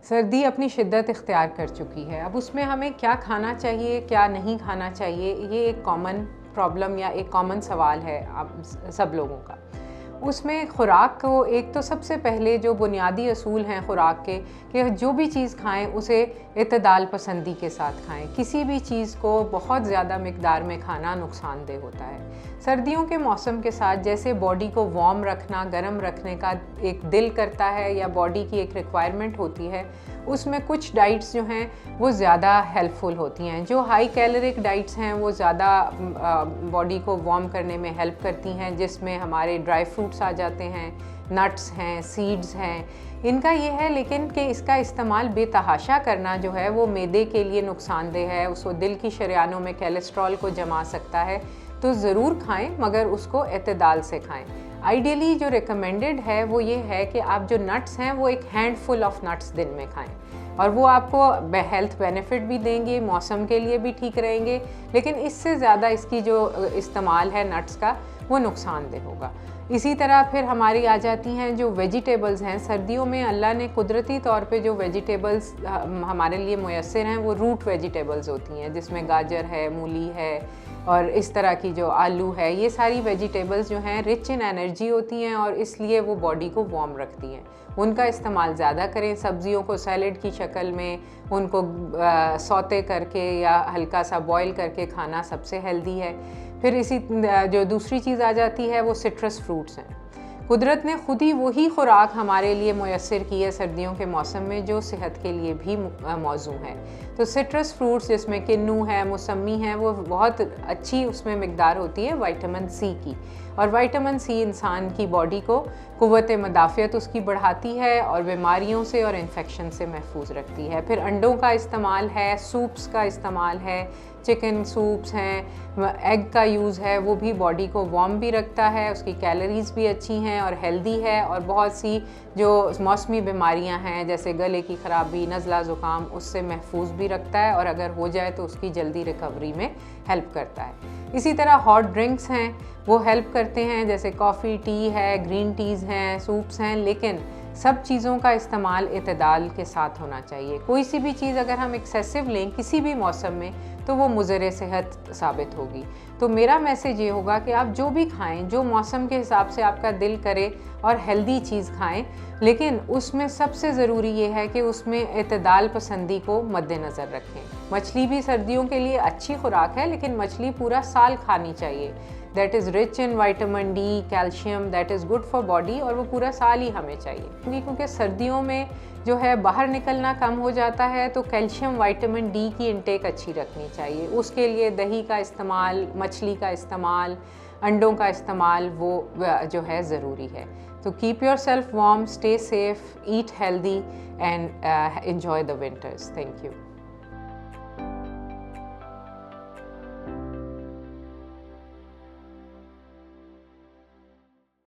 सर्दी अपनी शिद्दत इख्तियार कर चुकी है। अब उसमें हमें क्या खाना चाहिए, क्या नहीं खाना चाहिए, ये एक कॉमन प्रॉब्लम या एक कॉमन सवाल है आप सब लोगों का। उसमें ख़ुराक को एक तो सबसे पहले जो बुनियादी असूल हैं ख़ुराक के कि जो भी चीज़ खाएं उसे इत्तदाल पसंदी के साथ खाएं। किसी भी चीज़ को बहुत ज़्यादा मिक़दार में खाना नुकसानदेह होता है। सर्दियों के मौसम के साथ जैसे बॉडी को वार्म रखना, गर्म रखने का एक दिल करता है या बॉडी की एक रिक्वायरमेंट होती है, उसमें कुछ डाइट्स जो हैं वो ज़्यादा हेल्पफुल होती हैं। जो हाई कैलोरिक डाइट्स हैं वो ज़्यादा बॉडी को वार्म करने में हेल्प करती हैं, जिसमें हमारे ड्राई फ्रूट्स आ जाते हैं, नट्स हैं, सीड्स हैं। इनका ये है लेकिन कि इसका इस्तेमाल बेतहाशा करना जो है वो मैदे के लिए नुकसानदेह है, उसको दिल की शरियानों में कोलेस्ट्रॉल को जमा सकता है। तो ज़रूर खाएं मगर उसको एतदाल से खाएं। आइडियली जो रिकमेंडेड है वो ये है कि आप जो नट्स हैं वो एक हैंडफुल ऑफ नट्स दिन में खाएं और वो आपको हेल्थ बेनिफिट भी देंगे, मौसम के लिए भी ठीक रहेंगे, लेकिन इससे ज़्यादा इसकी जो इस्तेमाल है नट्स का वो नुकसानदेह होगा। इसी तरह फिर हमारी आ जाती हैं जो वेजिटेबल्स हैं। सर्दियों में अल्लाह ने कुदरती तौर पे जो वेजिटेबल्स हमारे लिए मुयस्सर हैं वो रूट वेजिटेबल्स होती हैं, जिसमें गाजर है, मूली है और इस तरह की जो आलू है, ये सारी वेजिटेबल्स जो हैं रिच इन एनर्जी होती हैं और इसलिए वो बॉडी को वार्म रखती हैं। उनका इस्तेमाल ज़्यादा करें। सब्जियों को सैलेड की शक्ल में उनको सौते करके या हल्का सा बॉईल करके खाना सबसे हेल्दी है। फिर इसी जो दूसरी चीज़ आ जाती है वो सिट्रस फ्रूट्स हैं। कुदरत ने खुद ही वही खुराक हमारे लिए मुयस्सर की है सर्दियों के मौसम में जो सेहत के लिए भी मौजू है। तो सिट्रस फ्रूट्स जिसमें किन्नू है, मौसमी है, वो बहुत अच्छी उसमें मिक़दार होती है विटामिन सी की, और विटामिन सी इंसान की बॉडी को क़ुव्वत मदाफ़ियत उसकी बढ़ाती है और बीमारियों से और इन्फेक्शन से महफूज रखती है। फिर अंडों का इस्तेमाल है, सूप्स का इस्तेमाल है, चिकन सूप्स हैं, एग का यूज़ है, वो भी बॉडी को वार्म भी रखता है, उसकी कैलोरीज़ भी अच्छी हैं और हेल्दी है, और बहुत सी जो मौसमी बीमारियां हैं जैसे गले की ख़राबी, नज़ला ज़ुकाम, उससे महफूज भी रखता है और अगर हो जाए तो उसकी जल्दी रिकवरी में हेल्प करता है। इसी तरह हॉट ड्रिंक्स हैं, वो हेल्प करते हैं, जैसे कॉफ़ी, टी है, ग्रीन टीज़ हैं, सूप्स हैं, लेकिन सब चीज़ों का इस्तेमाल इत्तेदाल के साथ होना चाहिए। कोई सी भी चीज़ अगर हम एक्सेसिव लें किसी भी मौसम में तो वो मुज़र सेहत साबित होगी। तो मेरा मैसेज ये होगा कि आप जो भी खाएं, जो मौसम के हिसाब से आपका दिल करे और हेल्दी चीज़ खाएं, लेकिन उसमें सबसे ज़रूरी ये है कि उसमें इत्तेदाल पसंदी को मद्देनज़र रखें। मछली भी सर्दियों के लिए अच्छी खुराक है, लेकिन मछली पूरा साल खानी चाहिए। That is rich in vitamin D, calcium, that is good for body, और वो पूरा साल ही हमें चाहिए। क्योंकि सर्दियों में जो है बाहर निकलना कम हो जाता है, तो कैल्शियम, विटामिन डी की इंटेक अच्छी रखनी चाहिए। उसके लिए दही का इस्तेमाल, मछली का इस्तेमाल, अंडों का इस्तेमाल वो जो है ज़रूरी है। तो keep your self warm, stay safe, eat healthy and enjoy the winters. Thank you.